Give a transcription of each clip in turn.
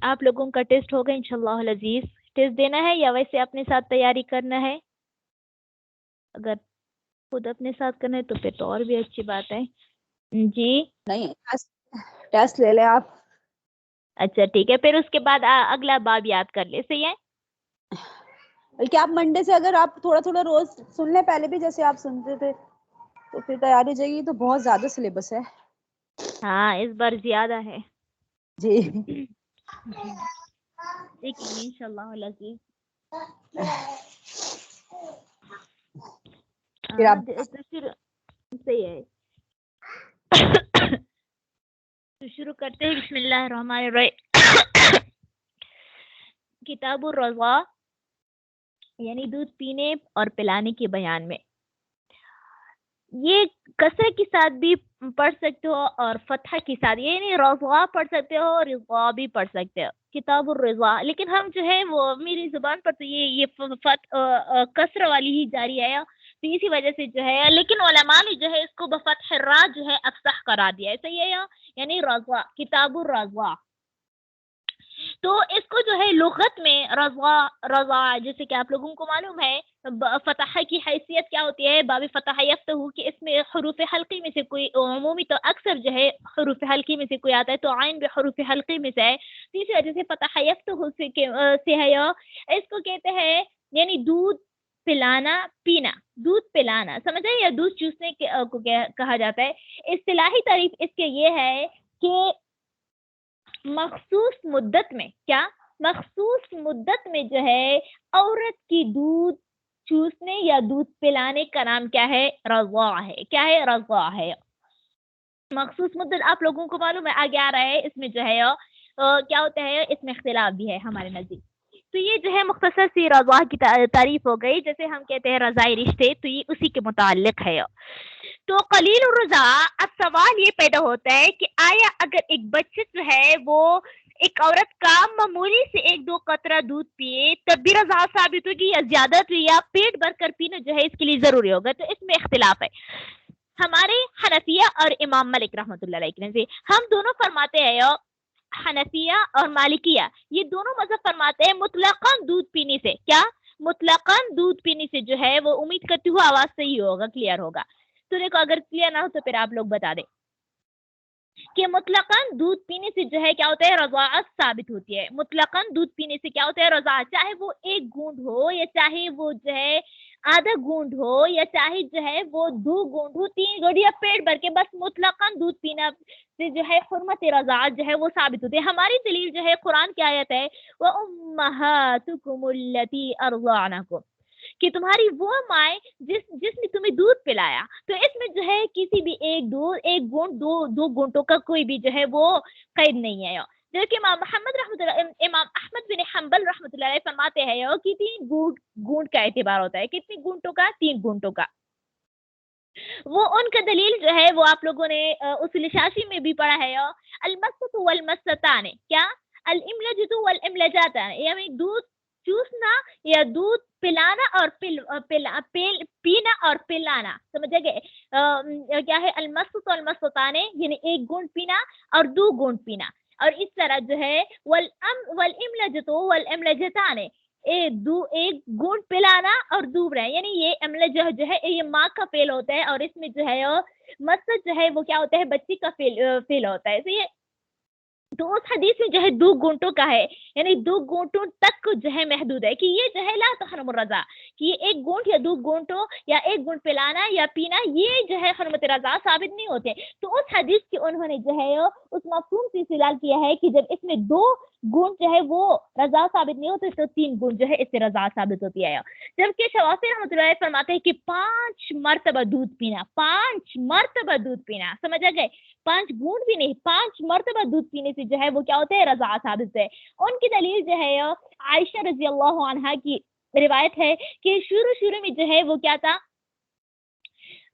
آپ لوگوں کا ٹیسٹ ہوگا انشاءاللہ العزیز. ٹیسٹ دینا ہے یا ویسے اپنے ساتھ تیاری کرنا ہے؟ اگر خود اپنے ساتھ کرنا ہے تو پھر تو اور بھی اچھی بات ہے. جی نہیں ٹیسٹ لے لیں آپ. اچھا ٹھیک ہے، پھر اس کے بعد اگلا باب یاد کر لے. صحیح ہے، بلکہ آپ منڈے سے اگر آپ تھوڑا تھوڑا روز سن لیں، پہلے بھی جیسے آپ سنتے تھے تو پھر تیاری ہو جائے گی. تو بہت زیادہ سلیبس ہے. ہاں اس بار زیادہ ہے. جی دیکھیں گے انشاءاللہ العزیز. پھر آپ صحیح ہے. تو شروع کرتے ہیں. بسم اللہ الرحمن الرحیم. کتاب الرضاع یعنی دودھ پینے اور پلانے کے بیان میں. یہ کسرے کے ساتھ بھی پڑھ سکتے ہو اور فتح کے ساتھ، یعنی رضاع پڑھ سکتے ہو اور رضاع بھی پڑھ سکتے ہو. کتاب الرضاع، لیکن ہم جو ہے وہ میری زبان پر تو یہ کسر والی ہی جاری ہے، تو اسی وجہ سے جو ہے، لیکن علماء نے جو ہے اس کو بفتح را جو ہے افصح کرا دیا ہے. صحیح ہے، یعنی رضاع، کتاب الرضاع. تو اس کو جو ہے لغت میں رضاع جیسے کہ آپ لوگوں کو معلوم ہے فتح کی حیثیت کیا ہوتی ہے، باب فتح یفتح، کہ اس میں حروف حلقی میں سے کوئی عمومی تو اکثر جو ہے حروف حلقی میں سے کوئی آتا ہے، تو عین بھی حروف حلقی میں سے ہے. اسی وجہ سے فتح یفتح سے ہے. اس کو کہتے ہیں یعنی دودھ پلانا پینا، دودھ پلانا سمجھے، یا دودھ چوسنے کو کہا جاتا ہے. اصطلاحی تعریف اس کے یہ ہے کہ مخصوص مدت میں، کیا مخصوص مدت میں جو ہے عورت کی دودھ چوسنے یا دودھ پلانے کا نام کیا ہے؟ رضاع ہے. کیا ہے؟ رضاع ہے. مخصوص مدت آپ لوگوں کو معلوم ہے، آگے آ رہا ہے. اس میں جو ہے کیا ہوتا ہے، اس میں اختلاف بھی ہے ہمارے نزدیک. تو یہ جو ہے مختصر سی رضاع کی تعریف ہو گئی. جیسے ہم کہتے ہیں رضاعی رشتے، تو یہ اسی کے متعلق ہے. تو قلیل الرضاع، اب سوال یہ پیدا ہوتا ہے کہ آیا اگر ایک بچہ جو ہے وہ ایک عورت کا معمولی سے 1-2 قطرہ دودھ پیے تب بھی رضاع ثابت ہوگی، یا زیادہ یا پیٹ بھر کر پینا جو ہے اس کے لیے ضروری ہوگا؟ تو اس میں اختلاف ہے. ہمارے حنفیہ اور امام مالک رحمۃ اللہ علیہ سے ہم دونوں فرماتے ہیں، حنفیہ اور مالکیہ یہ دونوں مذہب فرماتے ہیں مطلقاً دودھ پینے سے، کیا مطلقاً دودھ پینے سے جو ہے وہ، امید کرتی ہوں آواز صحیح ہوگا، کلیئر ہوگا. تو دیکھو اگر کلیئر نہ ہو تو پھر آپ لوگ بتا دیں کہ مطلقاً دودھ پینے سے جو ہے کیا ہوتا ہے، رضاعت ثابت ہوتی ہے. مطلقاً دودھ پینے سے کیا ہوتا ہے، رضاعت، چاہے وہ 1 گھونٹ ہو یا چاہے وہ جو ہے آدھا گھونٹ ہو یا چاہے جو ہے وہ 2 گھونٹ ہو، 3 گھونٹ یا پیٹ بھر کے، بس مطلقاً دودھ پینا سے جو ہے حرمت رضاعت جو ہے وہ ثابت ہوتی ہے. ہماری دلیل جو ہے قرآن کی آیت ہے وَأُمَّهَاتُكُمُ اللَّتِي أَرْضَعْنَكُمْ، کہ تمہاری وہ مائیں جس نے تمہیں دودھ پلایا. تو اس میں جو ہے کسی بھی ایک گھونٹ، دو گھونٹوں کا کوئی بھی جو ہے وہ قید نہیں ہے. جبکہ امام احمد بن حنبل رحمۃ اللہ علیہ فرماتے ہیں کہ 3 گھونٹ کا اعتبار ہوتا ہے. کتنی گھونٹوں کا؟ 3 گھونٹوں کا. وہ ان کا دلیل جو ہے وہ آپ لوگوں نے اصول شافعی میں بھی پڑھا ہے، المسۃ والمستان، کیا الاملجۃ والاملجاتان، یعنی دودھ چوسنا یا دودھ پلانا اور پینا اور پلانا. سمجھے گئے؟ کیا ہے المسۃ والمستان، یعنی 1 گھونٹ پینا اور 2 گھونٹ پینا. اور اس طرح جو ہے والاملجۃ والاملجتان، ایک گھونٹ پلانا اور دوبرا، یعنی یہ املجہ جو ہے یہ ماں کا فعل ہوتا ہے، اور اس میں جو ہے مسد جو ہے وہ کیا ہوتا ہے، بچی کا فعل ہوتا ہے. صحیح ہے؟ تو اس حدیث میں جو ہے 2 گھونٹوں کا ہے، یعنی 2 گھونٹوں تک جو ہے محدود ہے، کہ یہ جو ہے لا تحرم الرضاع، کہ یہ 1 گھونٹ یا 2 گھونٹوں یا 1 گھونٹ پلانا یا پینا یہ جو ہے حرمت رضاع ثابت نہیں ہوتے. تو اس حدیث کی انہوں نے جو ہے اس مفہوم سے استدلال کیا ہے کہ جب اس میں 2 گھونٹ جو ہے وہ رضاع ثابت نہیں ہوتے تو 3 گھونٹ جو ہے اس سے رضاع ثابت ہوتی ہے. جبکہ شوافی رحمۃ اللہ علیہ فرماتے ہیں کہ 5 مرتبہ دودھ پینا، 5 مرتبہ دودھ پینا، سمجھ آ گئے؟ 5 گھونٹ بھی نہیں، 5 مرتبہ دودھ پینے سے جو ہے وہ کیا ہوتا ہے، رضاع ثابت ہے. ان کی دلیل جو ہے عائشہ رضی اللہ عنہا کی روایت ہے کہ شروع میں جو ہے وہ کیا تھا،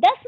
10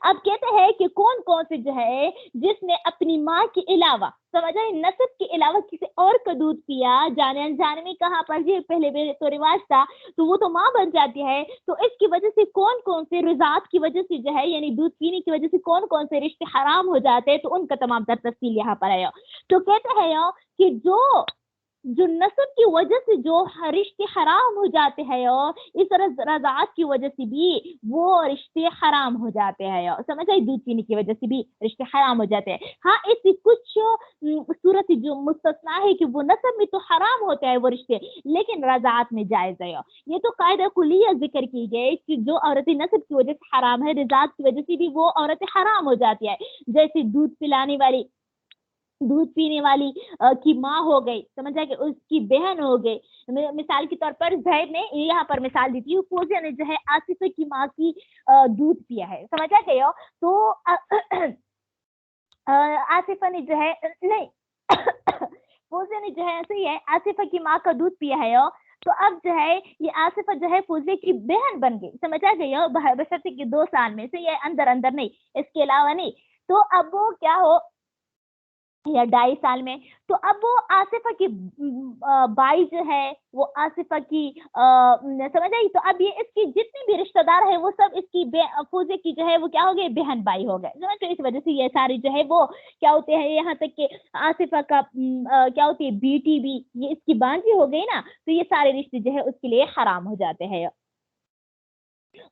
اب کہتے ہیں کہ کون کون سے جو ہے جس نے اپنی ماں کے علاوہ سمجھا نسب کے علاوہ کسی اور کا دودھ پیا جانے انجانے میں، کہاں پر یہ پہلے تو رواج تھا تو وہ تو ماں بن جاتی ہے، تو اس کی وجہ سے کون کون سے رضاعت کی وجہ سے جو ہے یعنی دودھ پینے کی وجہ سے کون کون سے رشتے حرام ہو جاتے ہیں، تو ان کا تمام تر تفصیل یہاں پر ہے۔ تو کہتے ہیں کہ جو نسب کی وجہ سے جو رشتے حرام ہو جاتے ہیں اس رضاعت کی وجہ سے بھی وہ رشتے حرام ہو جاتے ہیں، سمجھ آئی، دودھ پینے کی وجہ سے بھی رشتے حرام ہو جاتے ہیں۔ ہاں ایسی کچھ صورت جو مستثنا ہے کہ وہ نسب میں تو حرام ہوتے ہیں وہ رشتے، لیکن رضاعت میں جائز ہے۔ یہ تو قاعدہ کلیہ ذکر کی گئی کہ جو عورتیں نسب کی وجہ سے حرام ہے، رضاعت کی وجہ سے بھی وہ عورتیں حرام ہو جاتی ہے، جیسے دودھ پلانے والی، دودھ پینے والی کی ماں ہو گئی، سمجھا کہ اس کی بہن ہو گئی۔ مثال کے طور پر زید نے یہاں پر مثال دی تھی، فوزیہ نے جو ہے آصفہ کی ماں کی دودھ پیا ہے، سمجھا گئے ہو، تو آصفہ نے جو ہے نہیں فوزیہ نے جو ہے صحیح ہے آصفہ کی ماں کا دودھ پیا ہے، تو اب جو ہے یہ آصفہ جو ہے فوزیہ کی بہن بن گئی، سمجھا گئی ہو، بشرطے کہ 2 سال میں سے یہ اندر نہیں، اس کے علاوہ نہیں، تو اب وہ کیا ہو یا 2.5 سال میں، تو اب وہ آصفہ کی بائی جو ہے وہ آصفہ کی سمجھ آئی، تو اب یہ اس کی جتنے بھی رشتہ دار ہیں وہ سب اس کی فوزے کی جو ہے وہ کیا ہو گئے، بہن بائی ہو گئے، تو اس وجہ سے یہ ساری جو ہے وہ کیا ہوتے ہیں، یہاں تک کہ آصفہ کا کیا ہوتی ہے بیٹی بھی یہ اس کی بانجی ہو گئی نا، تو یہ سارے رشتے جو ہے اس کے لیے حرام ہو جاتے ہیں۔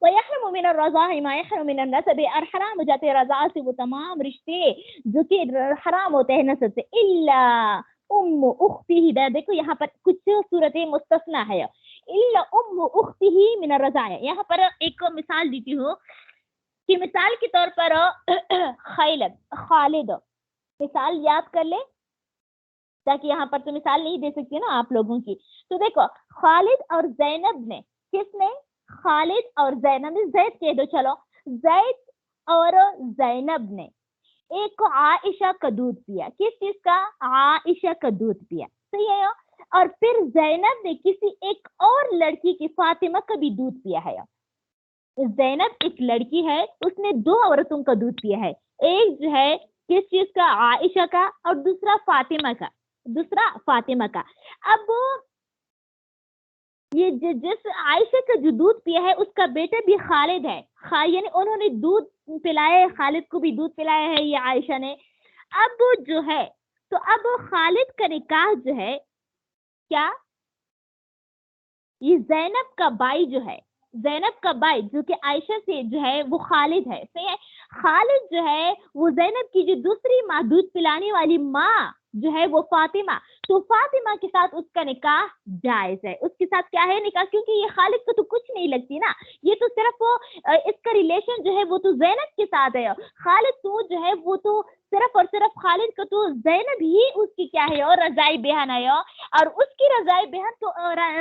وَيَحْرُمُ مِنَ الرَّضَاعِ مَا يَحْرُمُ مِنَ النَّسَبِ، اور حرام ہو جاتے ہیں رضاعت سے وہ تمام رشتے جو کہ حرام ہوتے ہیں نسب سے، الا ام اختہ، دیکھو یہاں پر کچھ صورتیں مستثنا ہے، الا ام اختہ من الرضاع، یہاں پر ایک مثال دیتی ہوں کہ مثال کے طور پر خالد مثال یاد کر لے، تاکہ یہاں پر تو مثال نہیں دے سکتی نا آپ لوگوں کی، تو دیکھو خالد اور زینب نے، کس نے، خالد اور زینب، زید کہہ دو چلو، زید اور زینب نے ایک کو عائشہ کا دودھ پیا، کس چیز کا، عائشہ کا دودھ پیا، صحیح ہے، اور پھر زینب نے کسی ایک اور لڑکی کی فاطمہ کا بھی دودھ پیا ہے۔ زینب ایک لڑکی ہے، اس نے 2 عورتوں کا دودھ پیا ہے، ایک جو ہے کس چیز کا، عائشہ کا، اور دوسرا فاطمہ کا، اب یہ جس عائشہ کا جو دودھ پیا ہے اس کا بیٹا بھی خالد ہے، یعنی انہوں نے دودھ پلایا ہے، خالد کو بھی دودھ پلایا ہے یہ عائشہ نے، اب جو ہے تو اب خالد کا نکاح جو ہے کیا، یہ زینب کا بائی جو ہے، زینب کا بائی جو کہ عائشہ سے جو ہے وہ خالد ہے، صحیح ہے، خالد جو ہے وہ زینب کی جو دوسری ماں، دودھ پلانے والی ماں جو ہے وہ فاطمہ، تو فاطمہ کے ساتھ اس کا نکاح جائز ہے، اس کے ساتھ کیا ہے نکاح، کیونکہ یہ خالد کو تو کچھ نہیں لگتی نا، یہ تو صرف وہ اس کا ریلیشن جو ہے وہ تو زینب کے ساتھ ہے، خالد تو جو ہے وہ تو صرف اور صرف خالد کا تو زینب ہی اس کی کیا ہے اور رضائی بہن ہے، اور اس کی رضائی بہن تو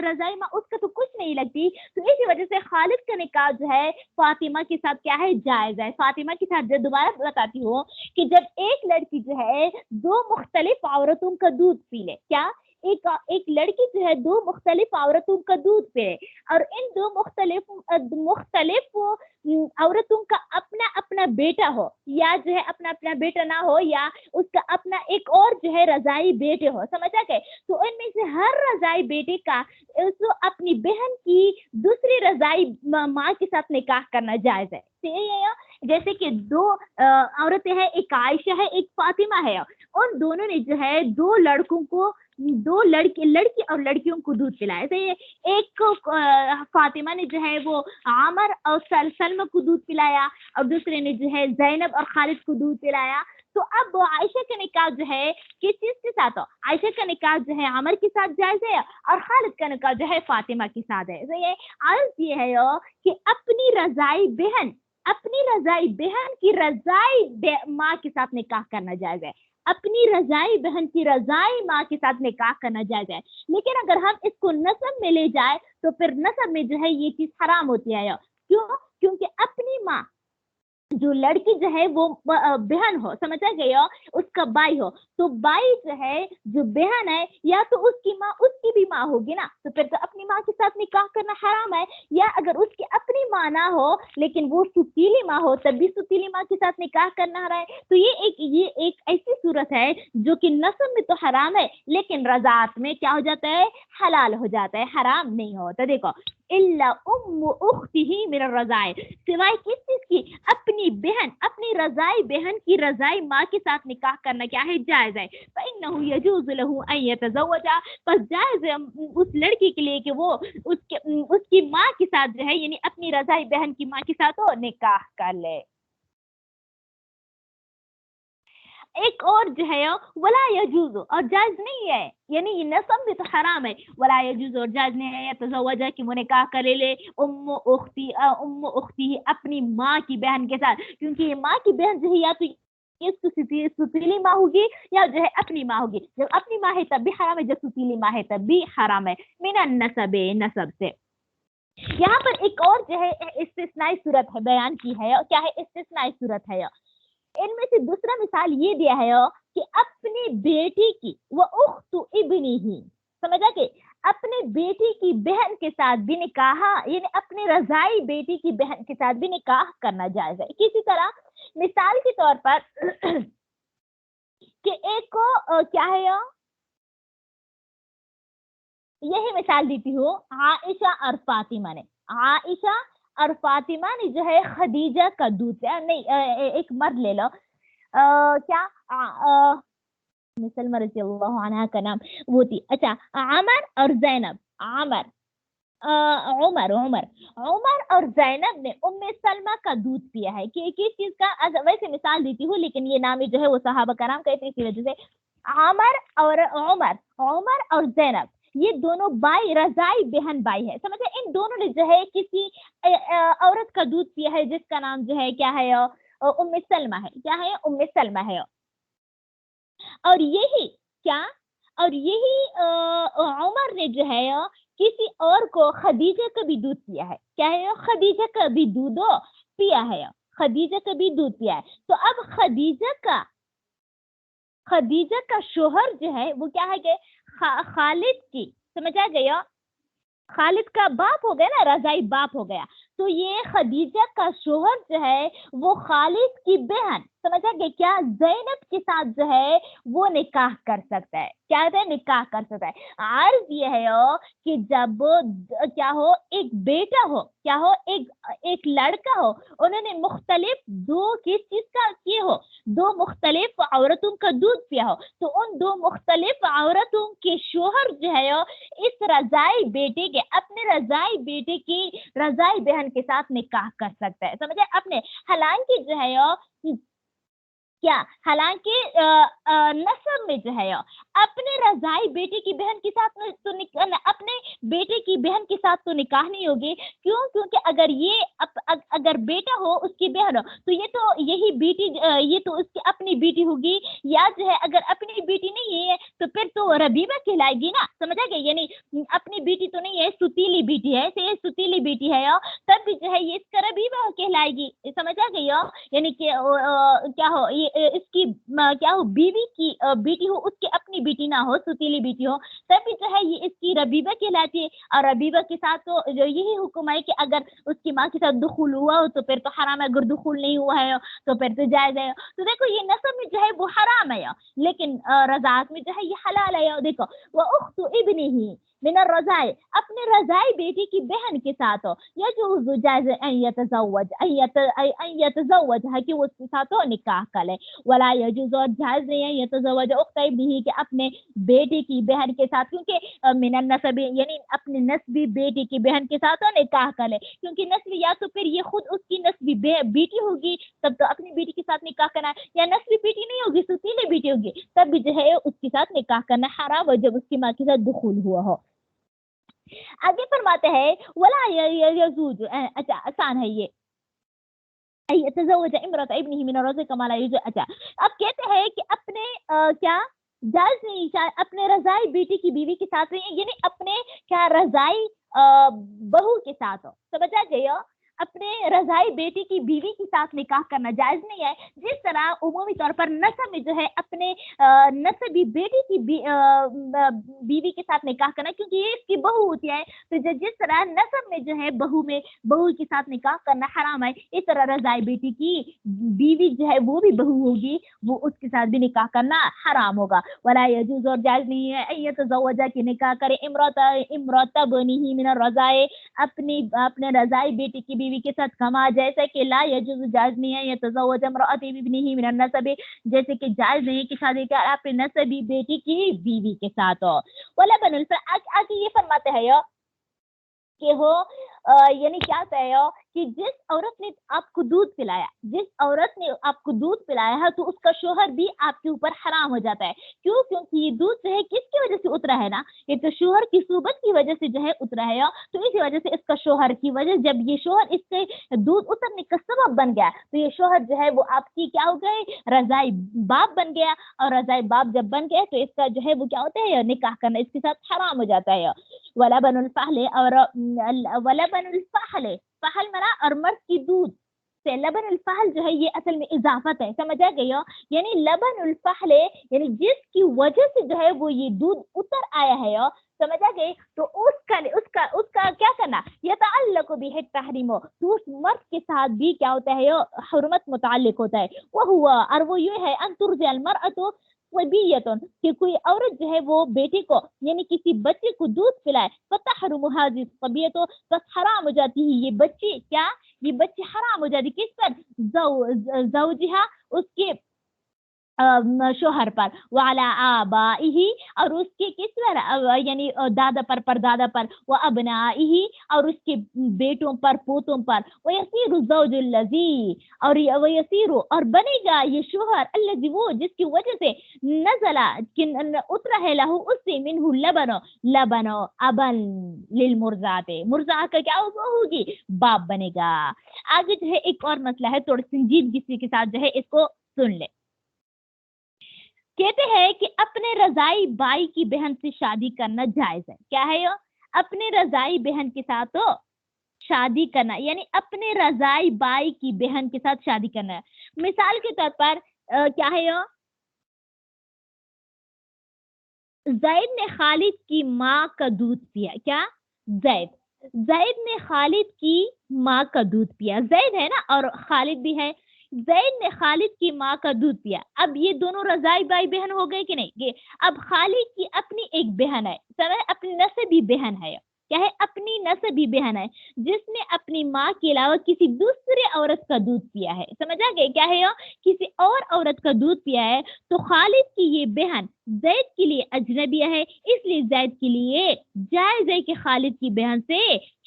رضائی ماں اس کا تو کچھ نہیں لگتی، تو اسی وجہ سے خالد کا نکاح جو ہے فاطمہ کے ساتھ کیا ہے، جائز ہے۔ فاطمہ کے ساتھ دوبارہ بتاتی ہوں کہ جب ایک لڑکی جو ہے 2 مختلف عورتوں کا دودھ پی لے، کیا ایک لڑکی جو ہے 2 مختلف عورتوں کا دودھ پی لے، اور ان 2 مختلف عورتوں کا اپنا اپنا بیٹا ہو، یا جو ہے اپنا بیٹا نہ ہو، یا اس کا اپنا ایک اور جو ہے رضائی بیٹے ہو، سمجھا کہ تو ان میں سے ہر رضائی بیٹے کا اس اپنی بہن کی دوسری رضائی ماں کے ساتھ نکاح کرنا جائز ہے، جیسے کہ 2 عورتیں ہیں، ایک عائشہ ہے ایک فاطمہ ہے، ان دونوں نے جو ہے 2 لڑکوں کو، 2 لڑکی اور لڑکیوں کو دودھ پلایا، ایک فاطمہ نے جو ہے وہ عامر اور سلمہ کو دودھ پلایا، اور دوسرے نے جو ہے زینب اور خالد کو دودھ پلایا، تو اب عائشہ کا نکاح جو ہے کس چیز کے ساتھ ہو، عائشہ کا نکاح جو ہے عامر کے ساتھ جائز ہے، اور خالد کا نکاح جو ہے فاطمہ کے ساتھ ہے، عرض یہ ہے کہ اپنی رضائی بہن کی رضائی ماں کے ساتھ نکاح کرنا جائز ہے، اپنی رضائی بہن کی رضائی ماں کے ساتھ نکاح کرنا جائز ہے، لیکن اگر ہم اس کو نسب میں لے جائے تو پھر نسب میں جو ہے یہ چیز حرام ہوتی ہے، کیونکہ اپنی ماں جو لڑکی جو ہے وہ بہن ہو، سمجھا گیا، اس کا بائی ہو، تو بائی جو ہے جو بہن ہے، یا تو اس کی ماں اس کی بھی ماں ہوگی نا، تو پھر تو اپنی ماں کے ساتھ نکاح کرنا حرام ہے، یا اگر اس کی اپنی ماں نہ ہو لیکن وہ ستیلی ماں ہو تب بھی ستیلی ماں کے ساتھ نکاح کرنا حرام ہے. تو یہ ایک ایسی صورت ہے جو کہ نسب میں تو حرام ہے لیکن رضاعت میں کیا ہو جاتا ہے؟ حلال ہو جاتا ہے, حرام نہیں ہوتا. دیکھو الا ام اختہ من الرضاع, سوائے کس چیز کی؟ اپنی بہن, اپنی رضائی بہن کی رضائی ماں کے ساتھ نکاح کرنا کیا ہے؟ جائز ہے. فإنه يجوز له ان يتزوج, پس جائز ہے اس لڑکی کے لیے کہ وہ اس کی ماں کے ساتھ جو ہے یعنی اپنی رضائی بہن کی ماں کے ساتھ وہ نکاح کر لے. ایک اور جو ہے ولا یجوز, اور جائز نہیں ہے, یعنی یہ نسب بھی تو حرام ہے. ولا یجوز, اور جائز نہیں ہے یتزوج کہ وہ نکاح کر لے ام اختی اپنی ماں کی بہن کے ساتھ, کیونکہ یہ ماں کی بہن جو ہے یا تو اس کو ستیلی ماں ہوگی یا جو ہے اپنی ماں ہوگی. جب اپنی ماں ہے تب بھی حرام ہے, جب ستیلی ماں ہے تب بھی حرام ہے. من النسب, نسب سے. یہاں پر ایک اور جو ہے استثنائی صورت ہے بیان کی ہے, اور کیا ہے استثنائی صورت ہے. ان میں سے دوسرا مثال یہ دیا ہے کہ اپنی بیٹی کی وہ اخت ابنی ہی, سمجھا کہ اپنے بیٹی کی بہن کے ساتھ بھی نکاح, یعنی اپنے رضائی بیٹی کی بہن کے ساتھ بھی نکاح کرنا جائز ہے. کسی طرح مثال کے طور پر کہ ایک کو کیا ہے یہی مثال دیتی ہوں, عائشہ اور فاطمہ نے, عائشہ اور فاطمہ نے جو ہے خدیجہ کا دودھ, نہیں ایک مرد لے لو, کیا سلمہ رضی اللہ عنہ کا نام وہ تھی, اچھا عمر اور زینب, عمر اور زینب نے ام سلمہ کا دودھ پیا ہے. کہ کس چیز کا؟ ویسے مثال دیتی ہوں لیکن یہ نام جو ہے وہ صحابہ کرام کہتے ہیں, اسی وجہ سے عمر اور زینب یہ دونوں بائی, رضائی بہن بائی ہے, سمجھے. ان دونوں نے جو ہے کسی عورت کا دودھ پیا ہے جس کا نام جو ہے کیا ہے ام سلمہ ہے, کیا ہے ام سلمہ ہے. اور یہی کیا, اور یہی عمر نے جو ہے کسی اور کو خدیجہ کا بھی دودھ پیا ہے, کیا ہے خدیجہ کا بھی دودھ پیا ہے, خدیجہ کا بھی دودھ پیا ہے. تو اب خدیجہ کا شوہر جو ہے وہ کیا ہے کہ خالد کی, سمجھا گیا, خالد کا باپ ہو گیا نا, رضائی باپ ہو گیا. تو یہ خدیجہ کا شوہر جو ہے وہ خالد کی بہن, سمجھا کہ کیا زینب کے ساتھ جو ہے وہ نکاح کر سکتا ہے, کیا ہے نکاح کر سکتا ہے. عرض یہ ہے کہ جب کیا ہو ایک بیٹا ہو, کیا ہو ایک لڑکا ہو, انہوں نے مختلف دو کس چیز کا کیے ہو, دو مختلف عورتوں کا دودھ پیا ہو, تو ان دو مختلف عورتوں کے شوہر جو ہے اس رضائی بیٹے کے, اپنے رضائی بیٹے کی رضائی بہن کے ساتھ نکاح کر سکتا ہے, سمجھے. اپنے حالانکہ جو ہے کیا, حالانکہ نسب میں جو ہے اپنے رضائی بیٹے کی بہن کے ساتھ تو اپنے بیٹے کی بہن کے ساتھ تو نکاح نہیں ہوگی. کیوں؟ کیونکہ اگر بیٹا ہو اس کی بہن ہو تو یہ تو یہی بیٹی, یہ تو اس کی اپنی بیٹی ہوگی, یا جو ہے اگر اپنی بیٹی نہیں ہے تو پھر تو ربیبہ کہلائے گی نا, سمجھا گیا. یعنی اپنی بیٹی تو نہیں ہے, ستیلی بیٹی ہے, ستیلی بیٹی ہے تب بھی جو ہے یہ اس کا ربیبہ کہلائے گی, سمجھا گیا. یعنی کہ کیا ہو اس کی کیا ہو بیوی کی بیٹی ہو, اس کی اپنی بیٹی نہ ہو, ستیلی بیٹی ہو, تب بھی جو ہے یہ اس کی ربیبہ کہلاتی ہے. اور ربیبہ کے ساتھ تو جو یہی حکم ہے کہ اگر اس کی ماں کے ساتھ دخول ہوا ہو تو پھر تو حرام ہے, اگر دخول نہیں ہوا ہے تو پھر تو جائز ہے. تو دیکھو یہ نسب میں جو ہے وہ حرام ہے, لیکن رضاعت میں جو ہے یہ حلال ہے. دیکھو وہ اخت ابنی ہی من الرضاع, اپنے رضائی بیٹی کی بہن کے ساتھ ہو, یجوز جائز ان یتزوج ہے کہ وہ اس کے ساتھ ہو نکاح کر لے. ولا یجوز, اور جائز نہیں ہے یتزوج اخت ابنہ کہ اپنے بیٹی کی بہن کے ساتھ, کیونکہ من النسب یعنی اپنے نسبی بیٹی کی بہن کے ساتھ ہو نکاح کر لے. کیونکہ نسبی یا تو پھر یہ خود اس کی نسبی بیٹی ہوگی تب تو اپنی بیٹی کے ساتھ نکاح کرنا ہے, یا نسبی بیٹی نہیں ہوگی, ستیلی بیٹی ہوگی, تب بھی جو ہے اس کے ساتھ نکاح کرنا حرام ہو جب اس کی ماں کے ساتھ دخول ہوا ہو. آگے فرماتے ہیں ولا یجوز, اچھا آسان ہے یہ, تزوج امرأة ابنه من الرضاع كما لا يجوز. اچھا اب کہتے ہیں کہ اپنے کیا جائز نہیں اپنے رضائی بیٹی کی بیوی کے ساتھ نہیں, یعنی اپنے کیا رضائی بہو کے ساتھ ہو, سمجھا گیا. اپنے رضائی بیٹی کی بیوی کے ساتھ نکاح کرنا جائز نہیں ہے، جس طرح عمومی طور پر نسب میں جو ہے اپنے نسبی بیٹی کی بیوی کے ساتھ نکاح کرنا، کیونکہ یہ اس کی بہو ہوتی ہے، تو جس طرح نسب میں جو ہے بہو کے ساتھ نکاح کرنا حرام ہے، اس طرح رضائی بیٹی کی بیوی جو ہے وہ بھی بہو ہوگی، وہ اس کے ساتھ بھی نکاح کرنا حرام ہوگا۔ ولا يجوز، اور جائز نہیں ہے، ان يتزوج کی نکاح کرے امرأة بنیہ من الرضاع، اپنے رضائی بیٹی کی بیوی کے ساتھ، کما جیسے کہ لا يجوز، جائز نہیں ہے، يتزوج امرأة ابنہ من النسب، جیسے کہ جائز نہیں کہ شادی کا اپنے نسبی بیٹی کی بیوی کے ساتھ ہو۔ ولبن آگے یہ فرماتے ہیں کہ ہو یعنی کیا ہے کہ جس عورت نے آپ کو دودھ پلایا، جس عورت نے آپ کو دودھ پلایا ہے تو اس کا شوہر بھی آپ کے اوپر حرام ہو جاتا ہے۔ کیوں؟ کیونکہ یہ دودھ جو ہے کس کی وجہ سے اترا ہے نا، یہ تو شوہر کی صحبت کی وجہ سے جو ہے اترا ہے، تو اسی وجہ سے اس کا شوہر کی وجہ، جب یہ شوہر اس سے دودھ اترنے کا سبب بن گیا تو یہ شوہر جو ہے وہ آپ کی کیا ہو گئے، رضائی باپ بن گیا، اور رضائی باپ جب بن گئے تو اس کا جو ہے وہ کیا ہوتا ہے، نکاح کرنا اس کے ساتھ حرام ہو جاتا ہے۔ ولبن الفحل، اور ولبن الفحل، فحل مرا اور مرد کی دودھ سے، لبن الفحل جو ہے یہ اصل میں اضافت ہے، سمجھا گیا، یعنی لبن الفحل یعنی جس کی وجہ سے جو ہے وہ یہ دودھ اتر آیا ہے، سمجھا گئی، تو اس کا کیا کرنا، یتعلق بھی ہے تحریم، تو اس مرد کے ساتھ بھی کیا ہوتا ہے، حرمت متعلق ہوتا ہے، وہ ہوا، اور وہ یہ ہے ان ترضع المرأة صبیۃ، کہ کوئی عورت جو ہے وہ بیٹے کو یعنی کسی بچے کو دودھ پلائے، فتحرم هذه الصبیۃ، بس حرام ہو جاتی ہے یہ بچی، کیا یہ بچی حرام ہو جاتی کس پر، زوجها، اس کے شوہر پر، وعلی آبائہ، اور اس کے کس پر، یعنی دادا پر، پردادا پر، وابنائہ، اور اس کے بیٹوں پر، پوتوں پر، ویسیر الزوج الذی، اور ویسیر، اور بنے گا یہ شوہر، الذی، وہ جس کی وجہ سے نزلہ اترا ہے، لہو اس سے، منہ لبن ابن للمرضعات، مرضعہ کا کیا ہوگی، باپ بنے گا۔ آگے جو ہے ایک اور مسئلہ ہے، تھوڑی سنجیدگی کے ساتھ جو ہے اس کو سن لے۔ کہتے ہیں کہ اپنے رضائی بائی کی بہن سے شادی کرنا جائز ہے، کیا ہے یہ، اپنے رضائی بہن کے ساتھ تو شادی کرنا، یعنی اپنے رضائی بائی کی بہن کے ساتھ شادی کرنا ہے۔ مثال کے طور پر کیا ہے یہ، زید نے خالد کی ماں کا دودھ پیا، کیا، زید نے خالد کی ماں کا دودھ پیا، زید ہے نا اور خالد بھی ہے، زید نے خالد کی ماں کا دودھ پیا، اب یہ دونوں رضائی بھائی بہن ہو گئے کہ نہیں، یہ اب خالد کی اپنی ایک بہن ہے، سمجھ، اپنی نسبی بہن ہے، کیا ہے، اپنی نسبی بہن ہے، جس نے اپنی ماں کے علاوہ کسی دوسرے عورت کا دودھ پیا ہے، سمجھا گئے، کیا ہے یہ، کسی اور عورت کا دودھ پیا ہے، تو خالد کی یہ بہن زید کے لیے اجنبیہ ہے، اس لیے زید کے لیے جائز ہے کہ خالد کی بہن سے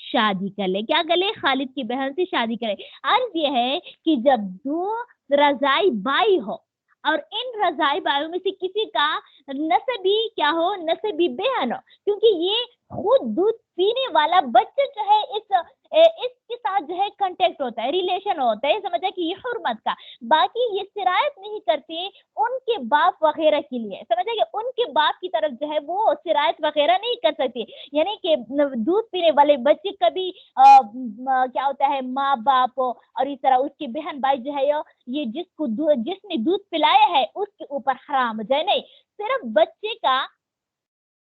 شادی کر لے، کیا کر لے، خالد کی بہن سے شادی کرے۔ عرض یہ ہے کہ جب دو رضائی بائی ہو اور ان رضائی بھائیوں میں سے کسی کا نسبی کیا ہو، نسبی بہن ہو، کیونکہ یہ خود دودھ پینے والا بچہ جو ہے اس کے ساتھ جو ہے کنٹیکٹ ہوتا ہے، ریلیشن ہوتا ہے، سمجھا کہ یہ حرمت کا، باقی یہ سرایت نہیں کرتے ان کے باپ وغیرہ کے لیے، سمجھا کہ ان کے باپ کی طرف جو ہے وہ سرایت وغیرہ نہیں کر سکتی، یعنی کہ دودھ پینے والے بچے کبھی کیا ہوتا ہے، ماں باپ اور اس طرح اس کی بہن بھائی جو ہے یہ جس نے دودھ پلایا ہے اس کے اوپر حرام ہو جائے، نہیں، صرف بچے کا،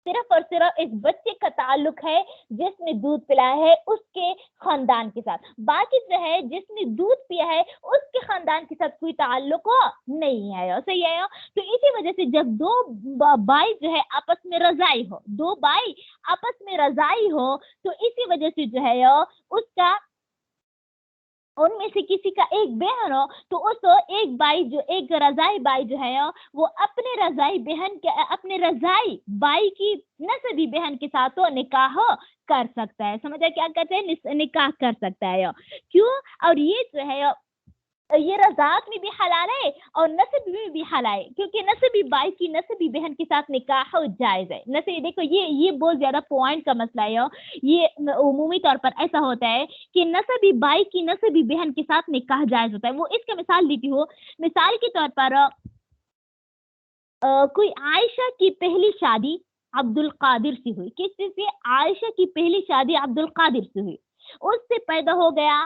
صرف اور صرف اس بچے کا تعلق ہے جس نے دودھ پلایا ہے اس کے خاندان کے ساتھ، باقی جو ہے جس نے دودھ پیا ہے اس کے خاندان کے ساتھ کوئی تعلق نہیں ہے، صحیح ہے۔ تو اسی وجہ سے جب دو بھائی جو ہے آپس میں رضائی ہو، دو بھائی آپس میں رضائی ہو، تو اسی وجہ سے جو ہے اس کا، ان میں سے کسی کا ایک بہن ہو تو اس ایک بھائی جو، ایک رضائی بھائی جو ہے وہ اپنے رضائی بہن کے، اپنے رضائی بھائی کی نسبی بہن کے ساتھ نکاح کر سکتا ہے، سمجھا، کیا کہتے ہیں، نکاح کر سکتا ہے، کیوں، اور یہ جو ہے یہ رضاعت میں بھی حلال ہے اور نسب میں بھی حلال ہے، کیونکہ نسبی بھائی کی نسبی بہن کے ساتھ نکاح جائز ہے، نسبی، دیکھو یہ بہت زیادہ پوائنٹ کا مسئلہ ہے، یہ عمومی طور پر ایسا ہوتا ہے کہ نسبی بھائی کی نسبی بہن کے ساتھ نکاح جائز ہوتا ہے، وہ اس کا مثال دیتی ہوں، مثال کے طور پر کوئی عائشہ کی پہلی شادی عبد القادر سے ہوئی، کس سے، عائشہ کی پہلی شادی عبد القادر سے ہوئی، اس سے پیدا ہو گیا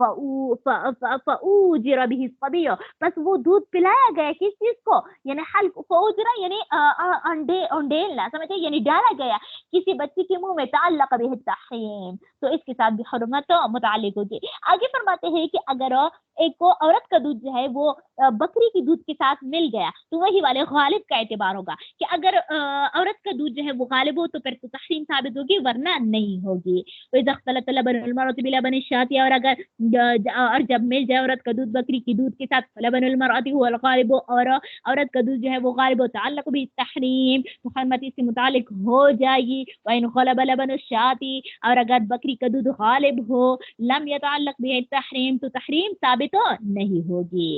فأوجر به الصبي، بس وہ دودھ پلایا گیا کس چیز کو، یعنی حلق، فأوجر یعنی انڈیلنا، سمجھے، یعنی ڈالا گیا کسی بچی کے منہ میں، تعلق به التحریم، تو اس کے ساتھ بھی حرمت متعلق ہوگی۔ آگے فرماتے ہیں کہ اگر ایک کو عورت کا دودھ جو ہے وہ بکری کی دودھ کے ساتھ مل گیا تو وہی والے غالب کا اعتبار ہوگا کہ اگر عورت کا دودھ جو ہے وہ غالب ہو تو پھر تو تحریم ثابت ہوگی، ورنہ نہیں ہوگی۔ وَإِذَا اخْتَلَطَ لَبَنُ الْمَرْأَةِ بِلَبَنِ الشَّاةِ، اور جب مل جائے عورت کا دودھ بکری کی دودھ کے ساتھ، لبن المرأة هو الغالب، اور عورت کا دودھ جو ہے وہ غالب ہو، تعلق بھی تحریم، تو حرمت اس سے متعلق ہو جائے گی۔ وَإِنْ غَلَبَ لَبَنُ الشَّاةِ، اور اگر بکری کا دودھ غالب ہو، لم يتعلق به التحریم، تو تحریم ثابت نہیں ہوگی۔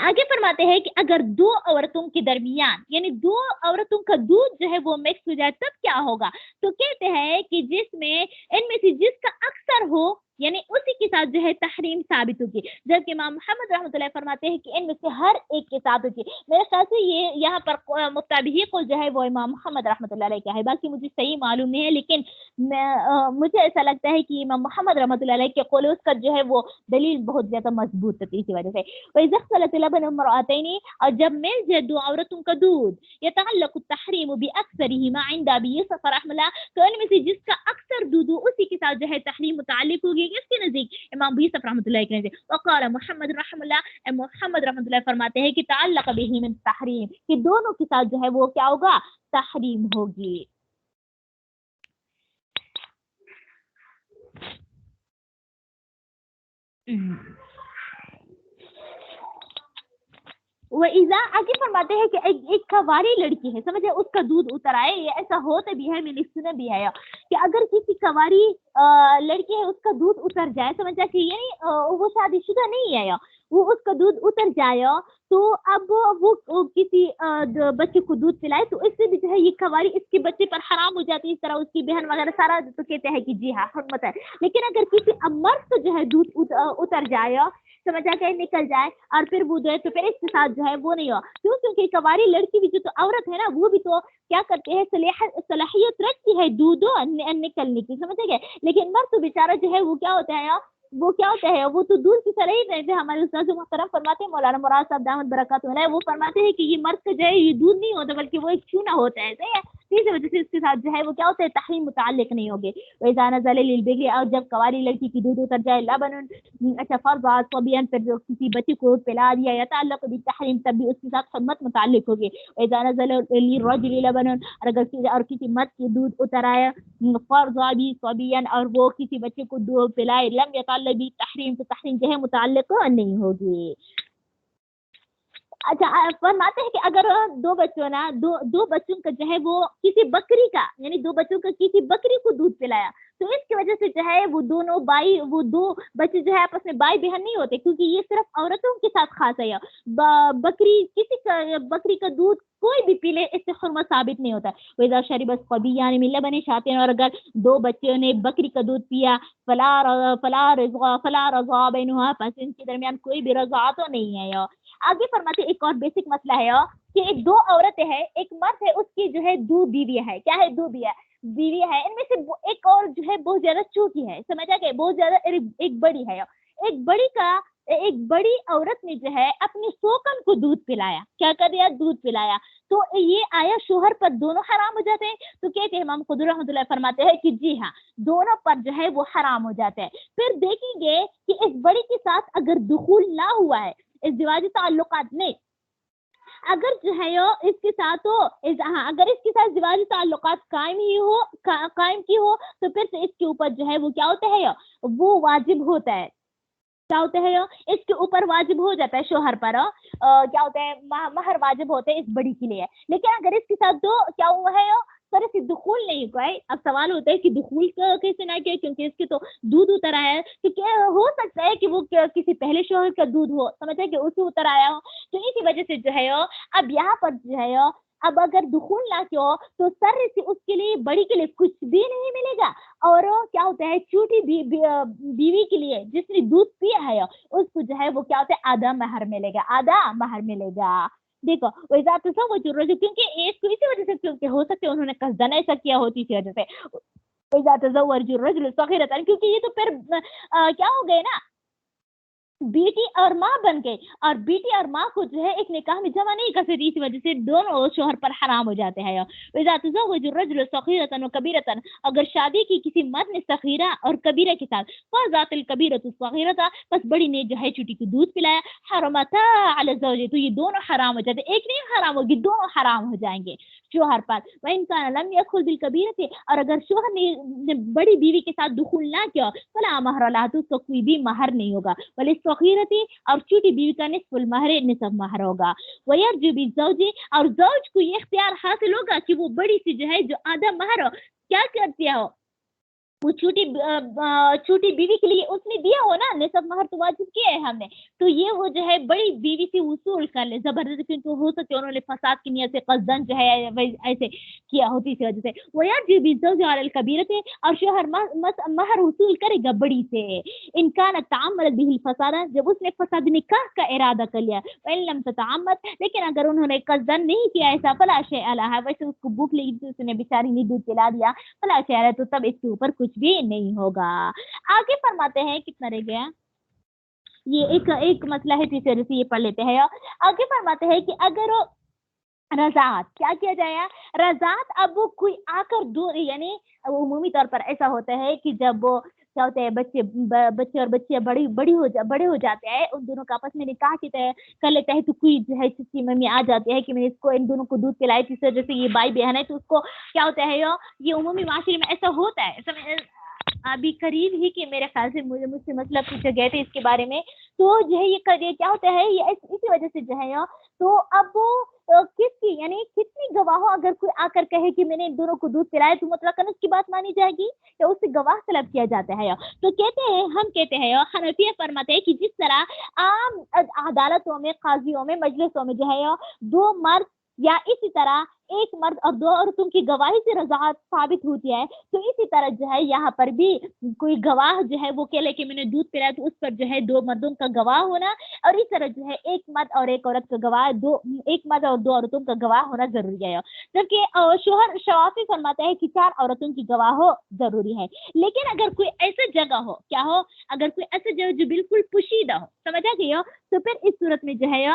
آگے فرماتے ہیں کہ اگر دو عورتوں کے درمیان، یعنی دو عورتوں کا دودھ جو ہے وہ مکس ہو جائے تب کیا ہوگا، تو کہتے ہیں کہ جس میں ان میں سے جس کا اکثر ہو، یعنی اسی کے ساتھ جو ہے تحریم ثابت ہوگی، جبکہ امام محمد رحمۃ اللہ فرماتے ہیں کہ ان میں سے ہر ایک کے ساتھ ہوگی۔ میرے خیال سے یہ یہاں پر مفتابی قول جو ہے وہ امام محمد رحمۃ اللہ علیہ کا ہے، باقی مجھے صحیح معلوم نہیں ہے، لیکن مجھے ایسا لگتا ہے کہ امام محمد رحمۃ اللہ علیہ کے قول اس کا جو ہے وہ دلیل بہت زیادہ مضبوط ہے، اسی وجہ سے وَإِذَا اخْتَلَطَ لَبَنُ الْمَرْأَتَيْنِ، اور جب مل جائے دو عورتوں کا دودھ، يتعلق التحریم بأکثرهما عند ابی یوسف رحمہ اللہ، تو ان میں سے جس کا اکثر دودھ ہو اسی کے ساتھ جو ہے تحریم متعلق ہوگی، اس کے نزدیک امام ابو یوسف رحمۃ اللہ کے نزدیک۔ وقال محمد رحمہ اللہ، محمد رحمۃ اللہ فرماتے ہیں کہ تعلق به من تحریم، کہ دونوں کے ساتھ جو ہے وہ کیا ہوگا، تحریم ہوگی۔ وَإِذَا، آگے فرماتے ہیں کہ ایک کواری لڑکی ہے، سمجھے، اس کا دودھ اتر آئے، یہ ایسا ہوتا بھی ہے، میں نے سنا بھی ہے کہ اگر کسی کواری لڑکی ہے اس کا دودھ اتر جائے، سمجھا کہ یعنی وہ شادی شدہ نہیں ہے، وہ اس کا دودھ اتر جائے تو اب وہ کسی بچے کو دودھ پلائے تو اس سے بھی جو ہے یہ کواری اس کے بچے پر حرام ہو جاتی ہے، اس طرح اس کی بہن وغیرہ سارا تو کہتے ہیں کہ جی ہاں حرمت ہے۔ لیکن اگر کسی مرد کو جو ہے دودھ اتر جائے، سمجھا کہ نکل جائے اور پھر وہ جو ہے تو پھر اس کے ساتھ جو ہے وہ نہیں ہو، کیوں؟ کیونکہ کواری لڑکی بھی جو تو عورت ہے نا، وہ بھی تو کیا کرتے ہیں، صلاحیت رکھتی ہے دودھ نکلنے کی، سمجھے گئے، لیکن مرد تو بیچارہ جو ہے وہ کیا ہوتا ہے، وہ تو دودھ کی طرح ہی رہتے ہیں۔ ہمارے استاد محترم فرماتے ہیں، مولانا مراد صاحب دامت برکاتہ علیہ، وہ فرماتے ہیں کہ یہ مرد کا جو ہے یہ دودھ نہیں ہوتا بلکہ وہ ایک چونا ہوتا ہے، صحیح ہے، اسی وجہ سے اس کے ساتھ جو ہے وہ کیا ہوتا ہے، تحریم متعلق نہیں ہوگی۔ وَإِذَا نَزَلَ لِلْبِكْرِ، اور جب کواری لڑکی کی دودھ اتر جائے، لبن، اچھا فرض صبیان، پھر جو کسی بچے کو پلا دیا، یا تعلق بالتحریم، تب بھی اس کے ساتھ حرمت متعلق ہوگی۔ وَإِذَا نَزَلَ لِلرَّجُلِ لَبَنٌ، اور کسی مرد کی دودھ اتر آیا، فرض صبیان، اور وہ کسی بچے کو دودھ پلائے، لم يتعلق بالتحریم، تو تحریم جو ہے متعلق نہیں ہوگی۔ اچھا فرماتے ہیں کہ اگر دو بچوں کا جو ہے وہ کسی بکری کا، یعنی دو بچوں کا کسی بکری کو دودھ پلایا، تو اس کی وجہ سے جو ہے وہ دونوں وہ دو بچے جو ہے آپس میں بھائی بہن نہیں ہوتے، کیونکہ یہ صرف عورتوں کے ساتھ خاص ہے۔ بکری کا دودھ کوئی بھی پی لے، اس سے حرمت ثابت نہیں ہوتا۔ وَإِذَا شَرِبَ الصَّبِيَّانِ مِن لَبَنِ شَاةٍ، اور اگر دو بچوں نے بکری کا دودھ پیا، فلا رضا بینہما، پس ان کے درمیان کوئی بھی رضا تو نہیں ہے۔ آگے فرماتے ایک اور بیسک مسئلہ ہے کہ ایک دو عورتیں ہیں، ایک مرد ہے، اس کی جو ہے دو بیوی ہے، کیا ہے، دو بیوی ہے، ان میں سے ایک اور جو ہے بہت زیادہ چھوٹی ہے، سمجھا کہ بہت زیادہ، ایک بڑی ہے، ایک بڑی عورت نے جو ہے اپنی سوکن کو دودھ پلایا، کیا کر دیا، دودھ پلایا، تو یہ آیا شوہر پر دونوں حرام ہو جاتے ہیں؟ تو کہتے ہیں امام خضر رحمۃ اللہ فرماتے ہیں کہ جی ہاں، دونوں پر جو ہے وہ حرام ہو جاتے ہیں۔ پھر دیکھیں گے کہ اس بڑی کے ساتھ اگر دخول نہ ہوا ہے، ازدواجی تعلقات نہیں، اگر جو ہے اس کے ساتھ اگر اس کے ساتھ ازدواجی تعلقات قائم کی ہو تو پھر سے اس کے اوپر جو ہے وہ کیا ہوتا ہے، وہ واجب ہوتا ہے، کیا ہوتا ہے، اس کے اوپر واجب ہو جاتا ہے شوہر پر، کیا ہوتا ہے، مہر واجب ہوتا ہے اس بڑی کے لیے۔ لیکن اگر اس کے ساتھ دو کیا ہوا ہے، سر سے دخول نہیں ہوا ہے، اب سوال ہوتا ہے کہ دخول کیسے نہ کیا، کیونکہ اس کے تو دودھ اتر آیا ہے، تو کیا ہو سکتا ہے کہ وہ کسی پہلے شوہر کا دودھ ہو، سمجھے کہ اسے اتر آیا ہو، تو اسی وجہ سے جو ہے اب یہاں پر جو ہے اب اگر دخول نہ کیا ہو تو سر سے اس کے لیے، بڑی کے لیے کچھ بھی نہیں ملے گا، اور کیا ہوتا ہے چھوٹی بیوی کے لیے جس نے دودھ پیا ہے اس کو جو ہے وہ کیا ہوتا ہے، آدھا مہر ملے گا۔ دیکھو وہ ذات سب وہ کیونکہ اس کو اسی وجہ سے، کیونکہ ہو سکتے انہوں نے قصدن ایسا کیا ہوتی اسی وجہ سے، اذا تزوج الرجل صغيرة، کیونکہ یہ تو پھر کیا ہو گئے نا، بیٹی اور ماں بن گئی، اور بیٹی اور ماں کو جو ہے ایک نکاح میں جمع نہیں کر سکتی، اس وجہ سے دونوں شوہر پر حرام ہو جاتے ہیں. وَإِذَا تَزَوَّجَ الرَّجُلُ صَغِيرَةً وَكَبِيرَةً، اگر شادی کی کسی مرد نے صغیرہ اور کبیرہ کے ساتھ، فَذَاتِ الْكَبِيرَةُ الصَّغِيرَةَ، بس بڑی نے جو ہے چھوٹی کو دودھ پلایا، حرمتا علی الزوج، تو یہ دونوں حرام ہو جاتے، ایک نہیں حرام ہوگی، دونوں حرام ہو جائیں گے شوہر پر. وَإِنْ كَانَ لَمْ يَدْخُلْ بِالْكَبِيرَةِ، اور اگر شوہر نے بڑی بیوی کے ساتھ دخول نہ کیا، فَلَا مَهْرَ لَهَا، تو اس کو کوئی بھی مہر نہیں ہوگا. وَلِلصَّغِيرَةِ، اور چھوٹی بیوی کا نصف المہر، نصف مہر ہوگا. وَيَرْجُو بِالزَّوْجِ، اور زوج کو یہ اختیار حاصل ہوگا کہ وہ بڑی سی جو ہے جو آدھا مہر ہو کیا کرتی ہو، وہ چھوٹی بیوی کے لیے اس نے دیا ہو نا، نصف مہر تو واجب کیا ہے ہم نے، تو یہ وہ جو ہے بڑی بیوی سے وصول کر لے زبردستی، کیونکہ ہو سکے انہوں نے فساد کی نیت سے قصدن جو ہے ایسے کیا ہوتی اس وجہ سے. وَيَرْجِعُ بِالزَّوْجِ عَلَى الْكَبِيرَةِ، اور شوہر مہر وصول کرے گا بڑی سے، ان كانت تعمدت به الفساد، جب اس نے فساد نکاح کا ارادہ کر لیا. وَإِن لَمْ تَتَعَمَّد، لیکن اگر انہوں نے قصدن نہیں کیا ایسا، فلا شيء لها، ویسے اس کو بھوک لگی تھی، اس نے بیچاری نے دودھ پلا دیا، فلا شيء لها، تو تب اس کے اوپر کچھ بھی نہیں ہوگا. آگے فرماتے ہیں، کتنا رہ گیا، یہ ایک مسئلہ ہے، تیسرے سے یہ پڑھ لیتے ہیں. آگے فرماتے ہیں کہ اگر رضاعت کیا کیا جائے، رضاعت اب وہ کوئی آ کر دور، یعنی عمومی طور پر ایسا ہوتا ہے کہ جب وہ کیا ہوتا ہے بچے اور بچیاں بڑے ہو جاتے ہیں، ان دونوں کا آپس میں نکاح کی کر لیتا ہے، تو کوئی جو ہے چچی ممی آ جاتی ہے کہ میں اس کو ان دونوں کو دودھ پلائی تھی، جیسے یہ بھائی بہن ہے، تو اس کو کیا ہوتا ہے، یہ عمومی معاشرے میں ایسا ہوتا ہے. ابھی قریب ہی کہ میرے خیال سے مجھ سے مطلب پوچھے گئے تھے اس کے بارے میں، تو جو ہے یہ کیا ہوتا ہے، یہ اسی وجہ سے جو ہے تو اب کس کی، یعنی کتنی گواہوں اگر کوئی آ کر کہے کہ میں نے ان دونوں کو دودھ پلایا، تو مطلق اس کی بات مانی جائے گی یا اس سے گواہ طلب کیا جاتا ہے. تو ہم کہتے ہیں حنفیہ فرماتے ہیں کہ جس طرح عام عدالتوں میں، قاضیوں میں، مجلسوں میں جو ہے دو مرد یا اسی طرح ایک مرد اور دو عورتوں کی گواہی سے رضاعت ثابت ہوتی ہے، تو اسی طرح جو ہے یہاں پر بھی کوئی گواہ جو ہے وہ کہے کہ میں نے دودھ پلایا، تو اس پر جو ہے دو مردوں کا گواہ ہونا، اور اس طرح جو ہے ایک مرد اور ایک عورت کا گواہ، ایک مرد اور دو عورتوں کا گواہ ہونا ضروری ہے. جبکہ شوہر شوافی فرماتا ہے کہ 4 عورتوں کی گواہ ہو ضروری ہے. لیکن اگر کوئی ایسا جگہ ہو، کیا ہو، اگر کوئی ایسا جگہ جو بالکل پوشیدہ ہو، سمجھا گیا، تو پھر اس صورت میں جو ہے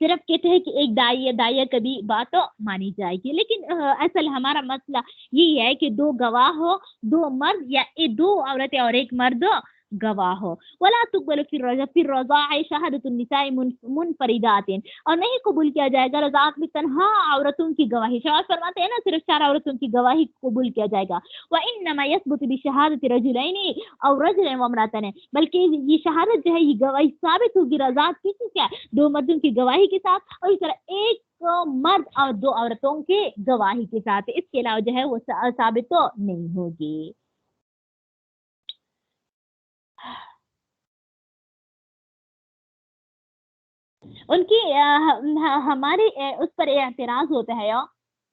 صرف کہتے ہیں کہ ایک دائیا کبھی بات مانی جائے گی. لیکن اصل ہمارا مسئلہ یہی ہے کہ 2 گواہ ہو، 2 مرد یا 2 عورتیں اور ایک مرد گواہ ہو. ولا تقبل في الرضاع شهادة النساء منفردات، اور نہیں قبول کیا جائے گا رضاعت میں تنہا عورتوں کی گواہی. شاہ فرماتے ہیں نا صرف 4 عورتوں کی گواہی قبول کیا جائے گا. وانما يثبت بشهادة رجلين او رجل وامرأتين، بلکہ یہ شہادت جو ہے یہ گواہی ثابت ہوگی رضاعت کسی سے، 2 مردوں کی گواہی کے ساتھ، اور اس طرح ایک مرد اور 2 عورتوں کے گواہی کے ساتھ. اس کے علاوہ جو ہے وہ ثابت تو نہیں ہوگی. ان کی ہمارے اس پر اعتراض ہوتا ہے.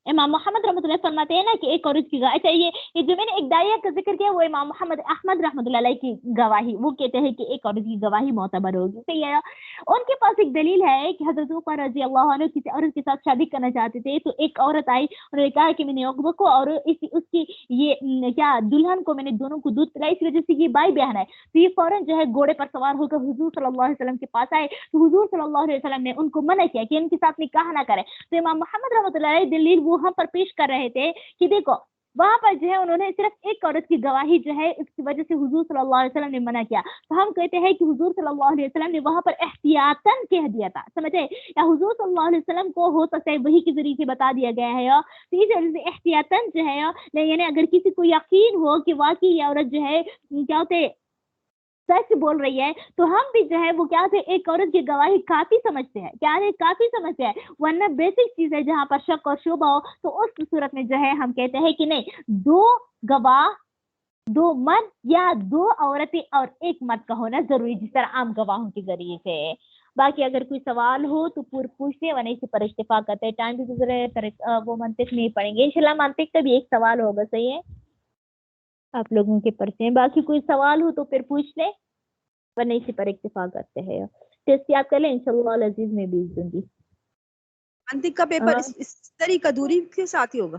امام محمد رحمۃ اللہ فرماتے ہیں نا کہ ایک عورت کی گواہی چاہیے. یہ جو میں نے ایک داعیہ کا ذکر کیا وہ امام محمد احمد رحمۃ اللہ علیہ کی گواہی، وہ کہتے ہیں کہ ایک عورت کی گواہی معتبر ہوگی. صحیح ہے. ان کے پاس ایک دلیل ہے کہ حضرت عمر رضی اللہ عنہ کسی عورت کے ساتھ شادی کرنا چاہتے تھے، تو ایک عورت آئی، انہوں نے کہا کہ میں نے عقبہ کو اور اس کی یہ کیا دلہن کو میں نے دونوں کو دودھ پلایا، اس وجہ سے یہ بھائی بہن ہے. تو یہ فوراً جو ہے گھوڑے پر سوار ہو کر حضور صلی اللہ علیہ وسلم کے پاس آئے، تو حضور صلی اللہ علیہ وسلم نے ان کو منع کیا کہ ان کے ساتھ نکاح نہ کرے. تو امام محمد رحمۃ اللہ علیہ دلیل وہاں پر پیش کر رہے تھے کہ دیکھو وہاں پر جو ہے انہوں نے صرف ایک عورت کی گواہی جو ہے اس کی وجہ سے حضور صلی اللہ علیہ وسلم نے منع کیا. تو ہم کہتے ہیں کہ حضور صلی اللہ علیہ وسلم نے وہاں پر احتیاطاً کہہ دیا تھا، سمجھے، یا حضور صلی اللہ علیہ وسلم کو ہو سکتا ہے وہی کے ذریعے سے بتا دیا گیا ہے، تو اس وجہ سے احتیاطاً جو ہے، یعنی اگر کسی کو یقین ہو کہ واقعی یہ عورت جو ہے کیا ہوتے سچ بول رہی ہے، تو ہم بھی جو ہے وہ کیا تھے ایک عورت کی گواہی کافی سمجھتے ہیں، کیا ہے کافی سمجھتے ہیں. ورنہ بیسک چیز ہے جہاں پر شک اور شبہ ہو، تو اس صورت میں جو ہے ہم کہتے ہیں کہ نہیں، 2 گواہ، 2 مرد یا 2 عورتیں اور ایک مرد کا ہونا ضروری، جس طرح عام گواہوں کے ذریعے سے. باقی اگر کوئی سوال ہو تو پوچھتے ہیں، ورنہ اسی پر اتفاق کرتے ہیں. ٹائم بھی گزرے وہ منطق نہیں پڑھیں گے انشاءاللہ. منطق کا بھی ایک سوال ہوگا، صحیح ہے، آپ لوگوں کے پرچے. باقی کوئی سوال ہو تو پھر پوچھ لیں، ورنہ اسی پر اکتفا کرتے ہیں. ٹیسٹ یاد کر لیں، انشاءاللہ العزیز میں بھیج دوں گی. منطق کا پیپر اس طریقہ دوری کے ساتھ ہی ہوگا.